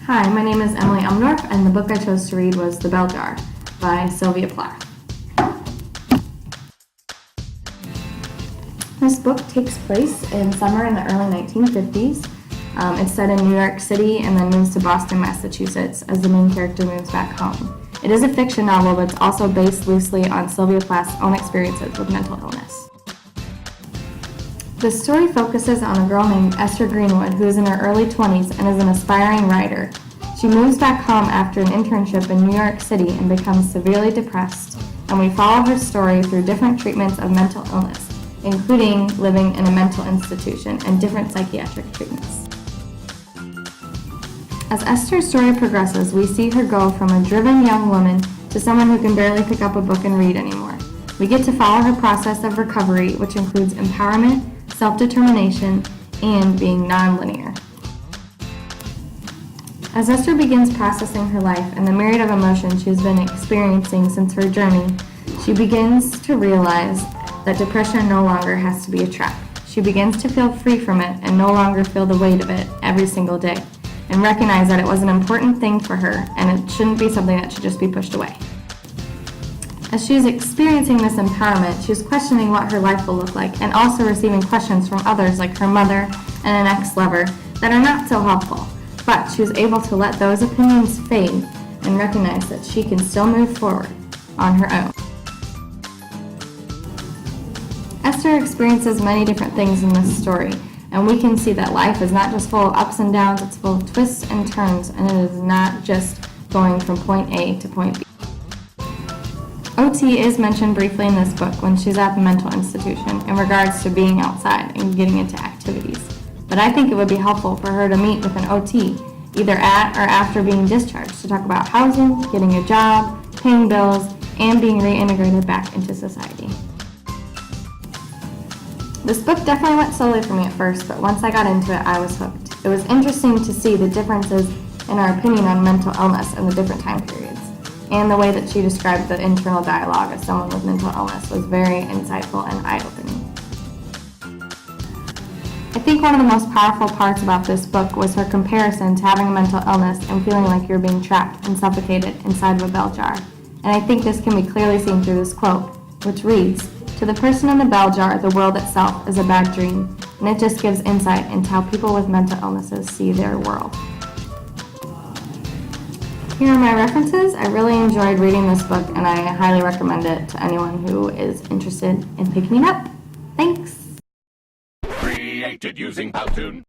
Hi, my name is Emily Umdorf, and the book I chose to read was The Bell Jar by Sylvia Plath. This book takes place in summer in the early 1950s. It's set in New York City and then moves to Boston, Massachusetts as the main character moves back home. It is a fiction novel, but it's also based loosely on Sylvia Plath's own experiences with mental illness. The story focuses on a girl named Esther Greenwood who is in her early 20s and is an aspiring writer. She moves back home after an internship in New York City and becomes severely depressed, and we follow her story through different treatments of mental illness, including living in a mental institution and different psychiatric treatments. As Esther's story progresses, we see her go from a driven young woman to someone who can barely pick up a book and read anymore. We get to follow her process of recovery, which includes empowerment, self-determination, and being non-linear. As Esther begins processing her life and the myriad of emotions she has been experiencing since her journey, she begins to realize that depression no longer has to be a trap. She begins to feel free from it and no longer feel the weight of it every single day, and recognize that it was an important thing for her and it shouldn't be something that should just be pushed away. As she is experiencing this empowerment, she is questioning what her life will look like and also receiving questions from others like her mother and an ex-lover that are not so helpful. But she is able to let those opinions fade and recognize that she can still move forward on her own. Esther experiences many different things in this story, and we can see that life is not just full of ups and downs, it's full of twists and turns, and it is not just going from point A to point B. OT is mentioned briefly in this book when she's at the mental institution in regards to being outside and getting into activities. But I think it would be helpful for her to meet with an OT, either at or after being discharged, to talk about housing, getting a job, paying bills, and being reintegrated back into society. This book definitely went slowly for me at first, but once I got into it, I was hooked. It was interesting to see the differences in our opinion on mental illness in the different time periods. And the way that she described the internal dialogue of someone with mental illness was very insightful and eye-opening. I think one of the most powerful parts about this book was her comparison to having a mental illness and feeling like you're being trapped and suffocated inside of a bell jar. And I think this can be clearly seen through this quote, which reads, "To the person in the bell jar, the world itself is a bad dream," and it just gives insight into how people with mental illnesses see their world. Here are my references. I really enjoyed reading this book, and I highly recommend it to anyone who is interested in picking it up. Thanks! Created using Powtoon.